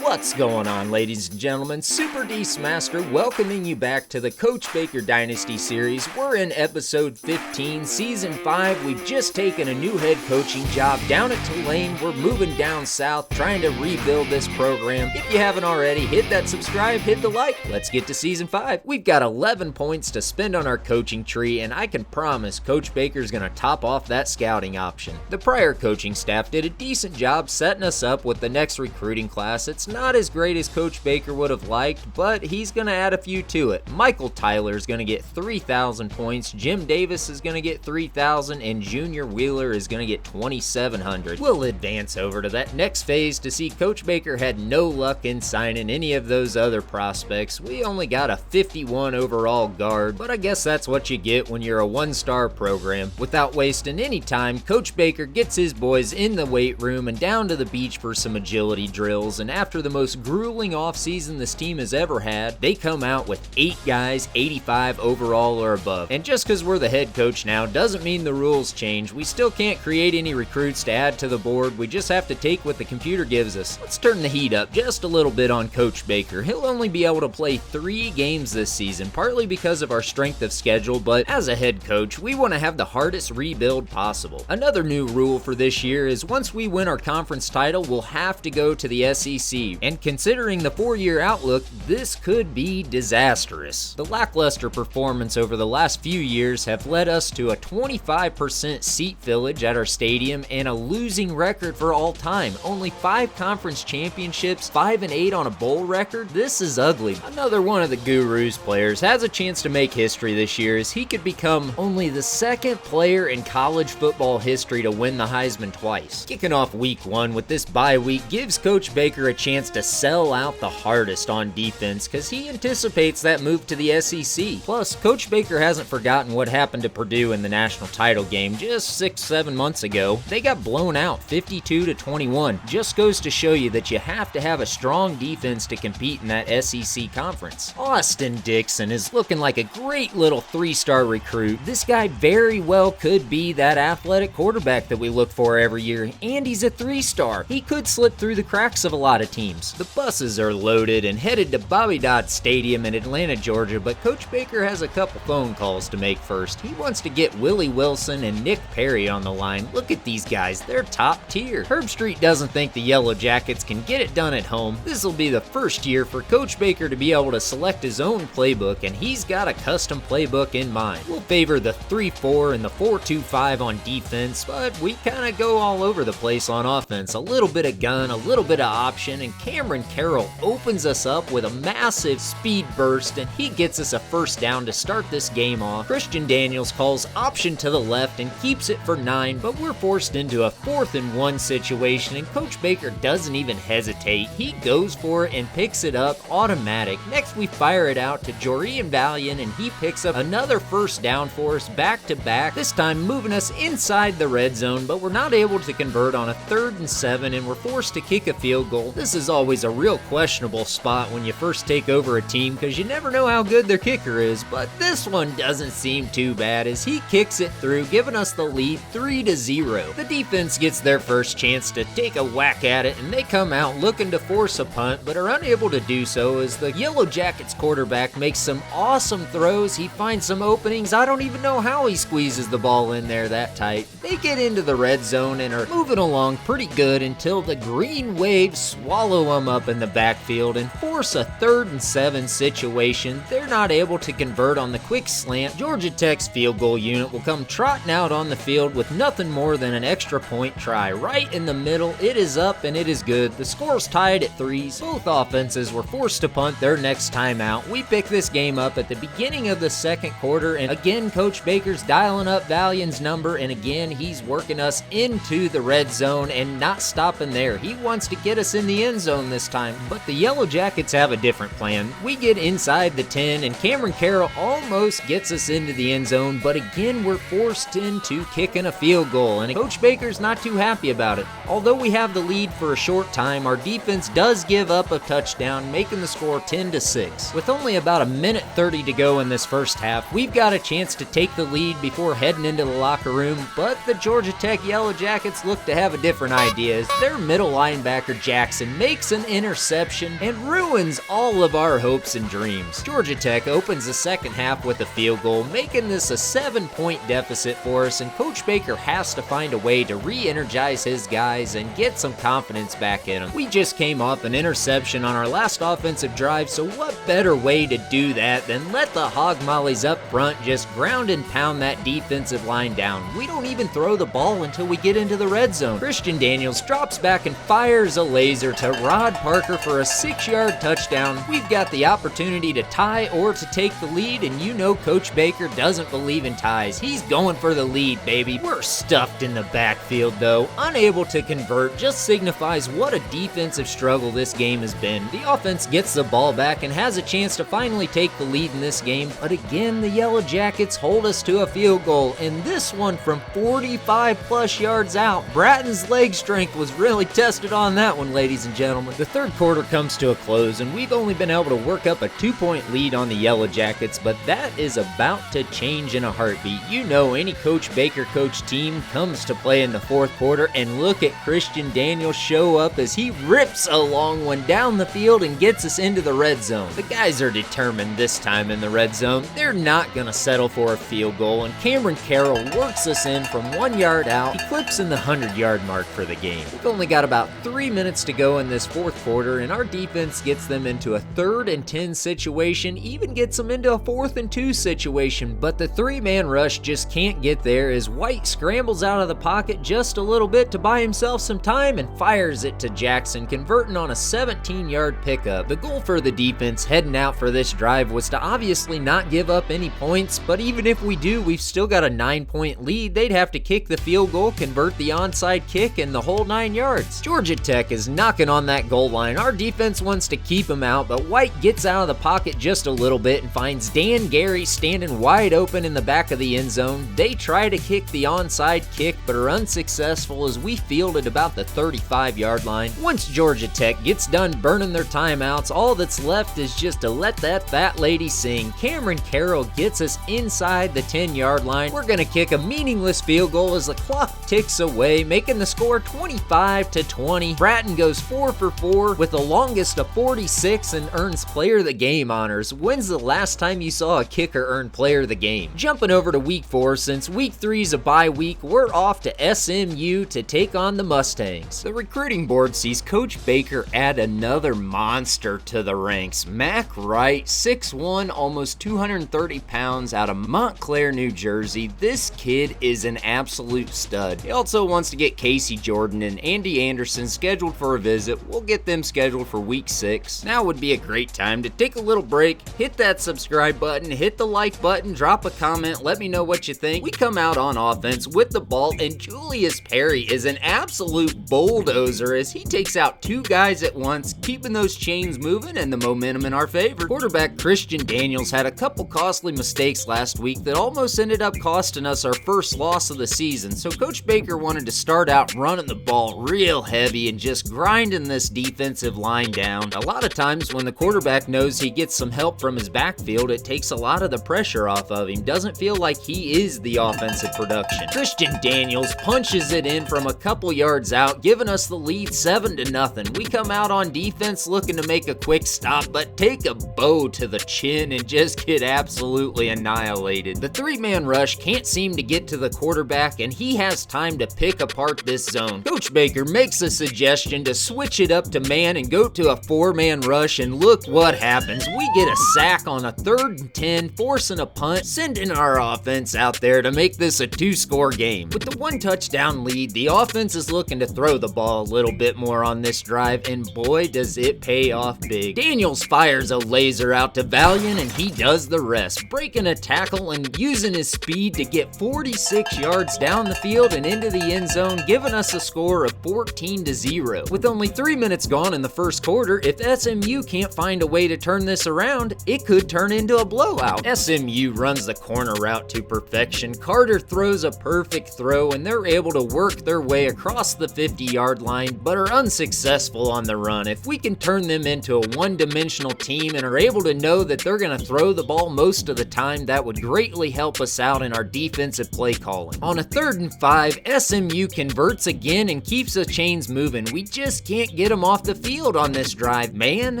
What's going on, ladies and gentlemen? Super D's Master welcoming you back to the Coach Baker Dynasty series. We're in episode 15, season 5. We've just taken a new head coaching job down at Tulane. We're moving down south, trying to rebuild this program. If you haven't already, hit that subscribe, hit the like. Let's get to season 5. We've got 11 points to spend on our coaching tree, and I can promise Coach Baker's going to top off that scouting option. The prior coaching staff did a decent job setting us up with the next recruiting class. It's not as great as Coach Baker would have liked, but he's going to add a few to it. Michael Tyler is going to get 3,000 points, Jim Davis is going to get 3,000, and Junior Wheeler is going to get 2,700. We'll advance over to that next phase to see Coach Baker had no luck in signing any of those other prospects. We only got a 51 overall guard, but I guess that's what you get when you're a one-star program. Without wasting any time, Coach Baker gets his boys in the weight room and down to the beach for some agility drills, and after the most grueling offseason this team has ever had, they come out with 8 guys 85 overall or above. And just because we're the head coach now doesn't mean the rules change. We still can't create any recruits to add to the board. We just have to take what the computer gives us. Let's turn the heat up just a little bit on Coach Baker. He'll only be able to play 3 games this season, partly because of our strength of schedule, but as a head coach, we want to have the hardest rebuild possible. Another new rule for this year is once we win our conference title, we'll have to go to the SEC. And considering the 4-year outlook, this could be disastrous. The lackluster performance over the last few years have led us to a 25% seat fillage at our stadium and a losing record for all time. Only 5 conference championships, 5-8 on a bowl record. This is ugly. Another one of the Guru's players has a chance to make history this year as he could become only the 2nd player in college football history to win the Heisman twice. Kicking off week 1 with this bye week gives Coach Baker a chance to sell out the hardest on defense because he anticipates that move to the SEC. Plus, Coach Baker hasn't forgotten what happened to Purdue in the national title game just 6-7 months ago. They got blown out 52-21. Just goes to show you that you have to have a strong defense to compete in that SEC conference. Austin Dixon is looking like a great little 3-star recruit. This guy very well could be that athletic quarterback that we look for every year, and he's a 3-star. He could slip through the cracks of a lot of teams. The buses are loaded and headed to Bobby Dodd Stadium in Atlanta, Georgia, but Coach Baker has a couple phone calls to make first. He wants to get Willie Wilson and Nick Perry on the line. Look at these guys, they're top tier. Herb Street doesn't think the Yellow Jackets can get it done at home. This will be the first year for Coach Baker to be able to select his own playbook, and he's got a custom playbook in mind. We'll favor the 3-4 and the 4-2-5 on defense, but we kind of go all over the place on offense. A little bit of gun, a little bit of option, and Cameron Carroll opens us up with a massive speed burst, and he gets us a first down to start this game off. Christian Daniels calls option to the left and keeps it for 9, but we're forced into a 4th and 1 situation, and Coach Baker doesn't even hesitate. He goes for it and picks it up automatic. Next, we fire it out to Jorian Valiant, and he picks up another first down for us back to back, this time moving us inside the red zone, but we're not able to convert on a 3rd and 7, and we're forced to kick a field goal. This is always a real questionable spot when you first take over a team because you never know how good their kicker is, but this one doesn't seem too bad as he kicks it through, giving us the lead 3-0. The defense gets their first chance to take a whack at it, and they come out looking to force a punt, but are unable to do so as the Yellow Jackets quarterback makes some awesome throws. He finds some openings. I don't even know how he squeezes the ball in there that tight. They get into the red zone and are moving along pretty good until the Green Waves swallow them up in the backfield and force a 3rd and 7 situation. They're not able to convert on the quick slant. Georgia Tech's field goal unit will come trotting out on the field with nothing more than an extra point try. Right in the middle, it is up and it is good. The score's tied at 3s. Both offenses were forced to punt their next timeout. We pick this game up at the beginning of the 2nd quarter, and again Coach Baker's dialing up Valiant's number, and again he's working us into the red zone and not stopping there. He wants to get us in the end zone this time, but the Yellow Jackets have a different plan. We get inside the 10, and Cameron Carroll almost gets us into the end zone, but again we're forced into kicking a field goal, and Coach Baker's not too happy about it. Although we have the lead for a short time, our defense does give up a touchdown, making the score 10-6. With only about a minute 30 to go in this first half, we've got a chance to take the lead before heading into the locker room, but the Georgia Tech Yellow Jackets look to have a different idea as their middle linebacker Jackson makes an interception, and ruins all of our hopes and dreams. Georgia Tech opens the second half with a field goal, making this a 7-point deficit for us, and Coach Baker has to find a way to re-energize his guys and get some confidence back in them. We just came off an interception on our last offensive drive, so what better way to do that than let the hog mollies up front just ground and pound that defensive line down. We don't even throw the ball until we get into the red zone. Christian Daniels drops back and fires a laser to Rod Parker for a 6-yard touchdown. We've got the opportunity to tie or to take the lead, and you know Coach Baker doesn't believe in ties. He's going for the lead, baby. We're stuffed in the backfield though. Unable to convert just signifies what a defensive struggle this game has been. The offense gets the ball back and has a chance to finally take the lead in this game, but again the Yellow Jackets hold us to a field goal, and this one from 45 plus yards out. Bratton's leg strength was really tested on that one, ladies and gentlemen. The third quarter comes to a close, and we've only been able to work up a 2-point lead on the Yellow Jackets, but that is about to change in a heartbeat. You know any Coach Baker coach team comes to play in the fourth quarter, and look at Christian Daniels show up as he rips a long one down the field and gets us into the red zone. The guys are determined this time in the red zone. They're not going to settle for a field goal, and Cameron Carroll works us in from 1 yard out. He clips in the 100-yard mark for the game. We've only got about 3 minutes to go in this fourth quarter, and our defense gets them into a 3rd and 10 situation, even gets them into a 4th and 2 situation, but the 3-man rush just can't get there as White scrambles out of the pocket just a little bit to buy himself some time and fires it to Jackson, converting on a 17-yard pickup. The goal for the defense heading out for this drive was to obviously not give up any points, but even if we do, we've still got a 9-point lead. They'd have to kick the field goal, convert the onside kick, and the whole 9 yards. Georgia Tech is knocking on that goal line. Our defense wants to keep him out, but White gets out of the pocket just a little bit and finds Dan Gary standing wide open in the back of the end zone. They try to kick the onside kick, but are unsuccessful as we fielded about the 35-yard line. Once Georgia Tech gets done burning their timeouts, all that's left is just to let that fat lady sing. Cameron Carroll gets us inside the 10-yard line. We're going to kick a meaningless field goal as the clock ticks away, making the score 25-20. Bratton goes 4 for 4 with the longest of 46 and earns Player of the Game honors. When's the last time you saw a kicker earn Player of the Game? Jumping over to week 4, since week 3 is a bye week, we're off to SMU to take on the Mustangs. The recruiting board sees Coach Baker add another monster to the ranks. Mac Wright, 6'1", almost 230 pounds, out of Montclair, New Jersey. This kid is an absolute stud. He also wants to get Casey Jordan and Andy Anderson scheduled for a visit. We'll get them scheduled for week 6. Now would be a great time to take a little break, hit that subscribe button, hit the like button, drop a comment, let me know what you think. We come out on offense with the ball, and Julius Perry is an absolute bulldozer as he takes out 2 guys at once, keeping those chains moving and the momentum in our favor. Quarterback Christian Daniels had a couple costly mistakes last week that almost ended up costing us our first loss of the season, so Coach Baker wanted to start out running the ball real heavy and just grinding this defensive line down. A lot of times when the quarterback knows he gets some help from his backfield, it takes a lot of the pressure off of him. Doesn't feel like he is the offensive production. Christian Daniels punches it in from a couple yards out, giving us the lead 7-0. We come out on defense looking to make a quick stop, but take a bow to the chin and just get absolutely annihilated. The 3-man rush can't seem to get to the quarterback, and he has time to pick apart this zone. Coach Baker makes a suggestion to switch it up to man and go to a 4-man rush, and look what happens. We get a sack on a 3rd and 10, forcing a punt, sending our offense out there to make this a 2-score game. With the 1 touchdown lead, the offense is looking to throw the ball a little bit more on this drive, and boy does it pay off big. Daniels fires a laser out to Valiant, and he does the rest, breaking a tackle and using his speed to get 46 yards down the field and into the end zone, giving us a score of 14-0. With only 3 minutes gone in the first quarter, if SMU can't find a way to turn this around, it could turn into a blowout. SMU runs the corner route to perfection. Carter throws a perfect throw, and they're able to work their way across the 50-yard line, but are unsuccessful on the run. If we can turn them into a one-dimensional team and are able to know that they're going to throw the ball most of the time, that would greatly help us out in our defensive play calling. On a 3rd and 5, drive, SMU converts again and keeps the chains moving. We just can't get them off the field on this drive. Man,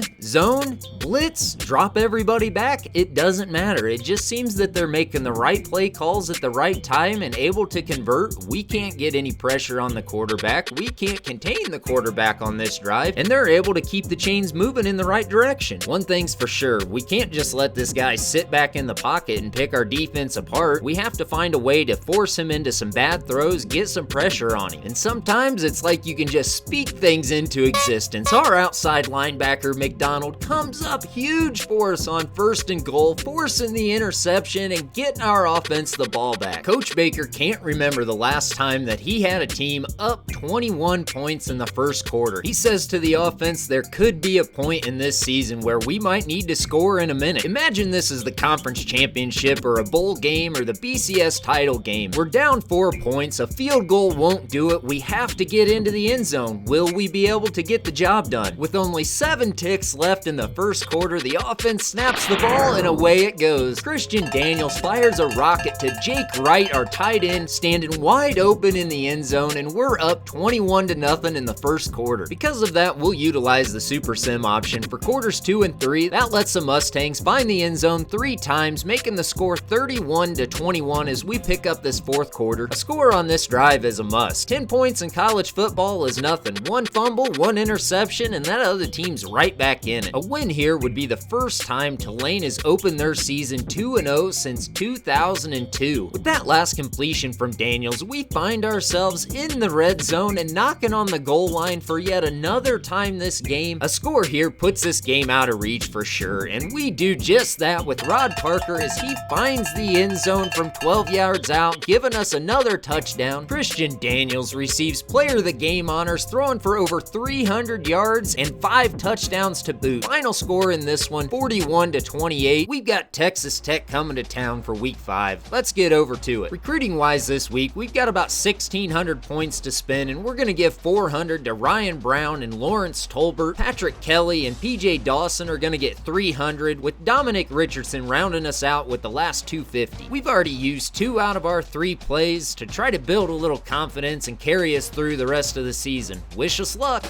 zone, blitz, drop everybody back, it doesn't matter. It just seems that they're making the right play calls at the right time and able to convert. We can't get any pressure on the quarterback. We can't contain the quarterback on this drive, and they're able to keep the chains moving in the right direction. One thing's for sure, we can't just let this guy sit back in the pocket and pick our defense apart. We have to find a way to force him into some bad throws, get some pressure on him. And sometimes it's like you can just speak things into existence. Our outside linebacker McDonald comes up huge for us on 1st and goal, forcing the interception and getting our offense the ball back. Coach Baker can't remember the last time that he had a team up 21 points in the first quarter. He says to the offense, there could be a point in this season where we might need to score in a minute. Imagine this is the conference championship or a bowl game or the BCS title game. We're down 4 points, a field goal won't do it, we have to get into the end zone. Will we be able to get the job done? With only 7 ticks left in the first quarter, the offense snaps the ball and away it goes. Christian Daniels fires a rocket to Jake Wright, our tight end, standing wide open in the end zone, and we're up 21-0 in the first quarter. Because of that, we'll utilize the Super Sim option for quarters 2 and 3. That lets the Mustangs find the end zone 3 times, making the score 31-21 as we pick up this fourth quarter. A score on this drive is a must. 10 points in college football is nothing. 1 fumble, 1 interception, and that other team's right back in it. A win here would be the first time Tulane has opened their season 2-0 since 2002. With that last completion from Daniels, we find ourselves in the red zone and knocking on the goal line for yet another time this game. A score here puts this game out of reach for sure, and we do just that with Rod Parker as he finds the end zone from 12 yards out, giving us another touchdown. Christian Daniels receives player of the game honors, throwing for over 300 yards and 5 touchdowns to boot. Final score in this one, 41-28. We've got Texas Tech coming to town for week 5. Let's get over to it. Recruiting wise this week, we've got about 1,600 points to spend, and we're going to give 400 to Ryan Brown and Lawrence Tolbert. Patrick Kelly and PJ Dawson are going to get 300, with Dominic Richardson rounding us out with the last 250. We've already used 2 out of our 3 plays to try to build a little confidence and carry us through the rest of the season. Wish us luck.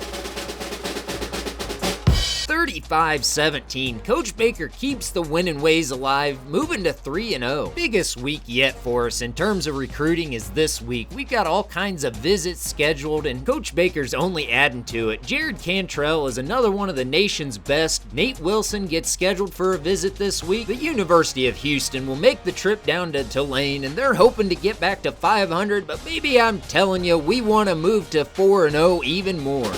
35-17. Coach Baker keeps the winning ways alive, moving to 3-0. Biggest week yet for us in terms of recruiting is this week. We've got all kinds of visits scheduled, and Coach Baker's only adding to it. Jared Cantrell is another one of the nation's best. Nate Wilson gets scheduled for a visit this week. The University of Houston will make the trip down to Tulane, and they're hoping to get back to 500, but maybe I'm telling you, we want to move to 4-0 even more.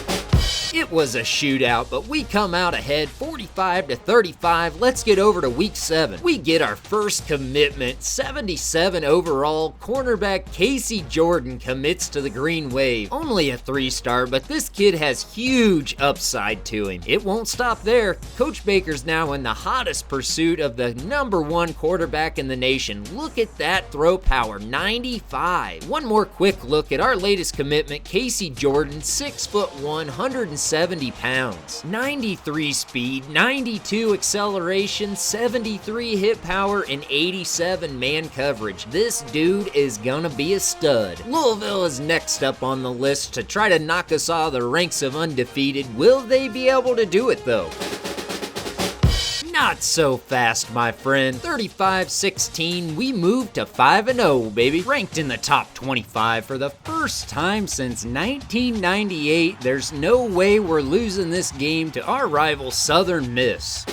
It was a shootout, but we come out ahead 45-35. Let's get over to week 7. We get our first commitment, 77 overall. Cornerback Casey Jordan commits to the Green Wave. Only a 3-star, but this kid has huge upside to him. It won't stop there. Coach Baker's now in the hottest pursuit of the #1 quarterback in the nation. Look at that throw power, 95. One more quick look at our latest commitment, Casey Jordan, 6'1", 170 pounds, 93 speed, 92 acceleration, 73 hit power, and 87 man coverage. This dude is gonna be a stud. Louisville is next up on the list to try to knock us out of the ranks of undefeated. Will they be able to do it though? Not so fast, my friend. 35-16, we moved to 5-0, baby. Ranked in the top 25 for the first time since 1998. There's no way we're losing this game to our rival Southern Miss.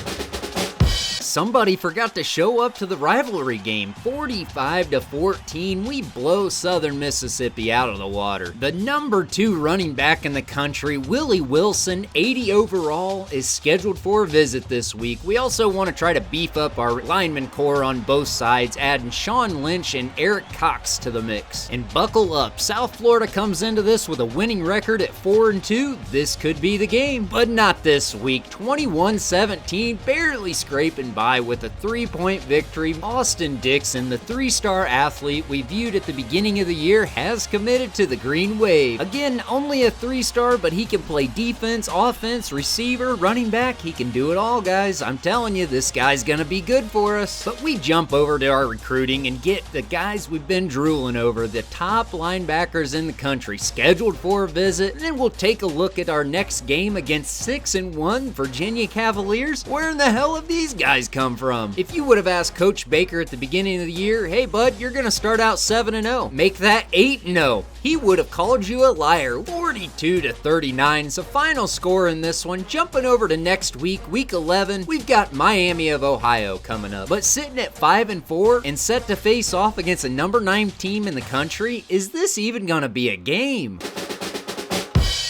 Somebody forgot to show up to the rivalry game. 45-14, we blow Southern Mississippi out of the water. The #2 running back in the country, Willie Wilson, 80 overall, is scheduled for a visit this week. We also want to try to beef up our lineman core on both sides, adding Sean Lynch and Eric Cox to the mix. And buckle up, South Florida comes into this with a winning record at 4-2. This could be the game, but not this week. 21-17, barely scraping by. by with a 3-point victory. Austin Dixon, the 3-star athlete we viewed at the beginning of the year, has committed to the Green Wave. Again, only a 3-star, but he can play defense, offense, receiver, running back. He can do it all, guys. I'm telling you, this guy's gonna be good for us. But we jump over to our recruiting and get the guys we've been drooling over, the top linebackers in the country, scheduled for a visit, and then we'll take a look at our next game against 6-1 Virginia Cavaliers. Where in the hell have these guys come from? If you would have asked Coach Baker at the beginning of the year, hey bud, you're gonna start out 7-0, make that 8-0, he would have called you a liar. 42-39. So final score in this one. Jumping over to next week, week 11, we've got Miami of Ohio coming up. But sitting at 5-4 and set to face off against a number 9 team in the country, is this even gonna be a game?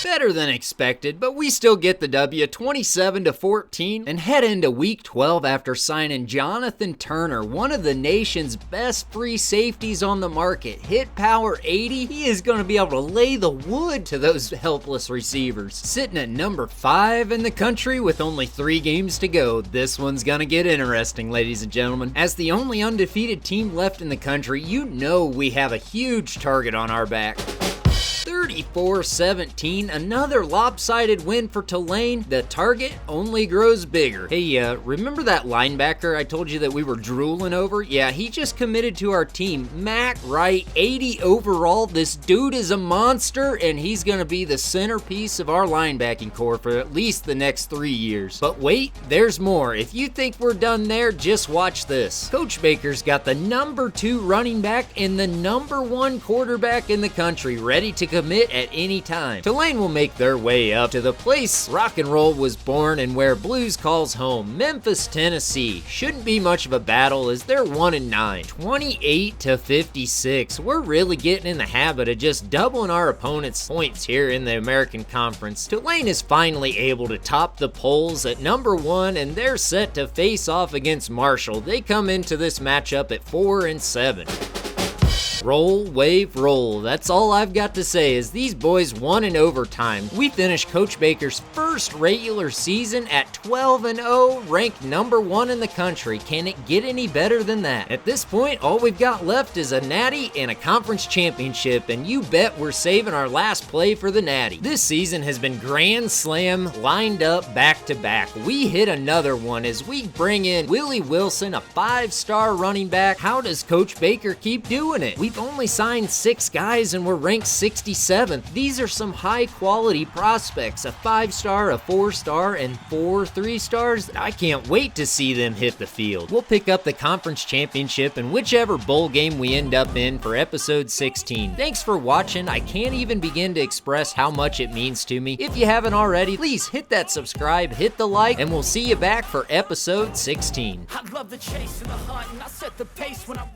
Better than expected, but we still get the W, 27-14, and head into week 12 after signing Jonathan Turner, one of the nation's best free safeties on the market. Hit power 80, he is going to be able to lay the wood to those helpless receivers. Sitting at number 5 in the country with only 3 games to go. This one's going to get interesting, ladies and gentlemen. As the only undefeated team left in the country, you know we have a huge target on our back. 34-17, another lopsided win for Tulane. The target only grows bigger. Hey, remember that linebacker I told you that we were drooling over? Yeah, he just committed to our team. Matt Wright, 80 overall. This dude is a monster, and he's going to be the centerpiece of our linebacking core for at least the next 3 years. But wait, there's more. If you think we're done there, just watch this. Coach Baker's got the number 2 running back and the number 1 quarterback in the country ready to commit at any time. Tulane will make their way up to the place rock and roll was born and where blues calls home. Memphis, Tennessee. Shouldn't be much of a battle as they're 1-9. 28-56. We're really getting in the habit of just doubling our opponent's points here in the American Conference. Tulane is finally able to top the polls at number 1 and they're set to face off against Marshall. They come into this matchup at 4-7. Roll, wave, roll. That's all I've got to say is these boys won in overtime. We finished Coach Baker's first regular season at 12-0, ranked number 1 in the country. Can it get any better than that? At this point, all we've got left is a natty and a conference championship, and you bet we're saving our last play for the natty. This season has been grand slam lined up back to back. We hit another one as we bring in Willie Wilson, a 5-star running back. How does Coach Baker keep doing it? We've only signed 6 guys and we're ranked 67th. These are some high quality prospects, a 5-star, a 4-star, and 4 3-stars. I can't wait to see them hit the field. We'll pick up the conference championship in whichever bowl game we end up in for episode 16. Thanks for watching. I can't even begin to express how much it means to me. If you haven't already, please hit that subscribe, hit the like, and we'll see you back for episode 16. I love the chase and the hunt, and I set the pace when I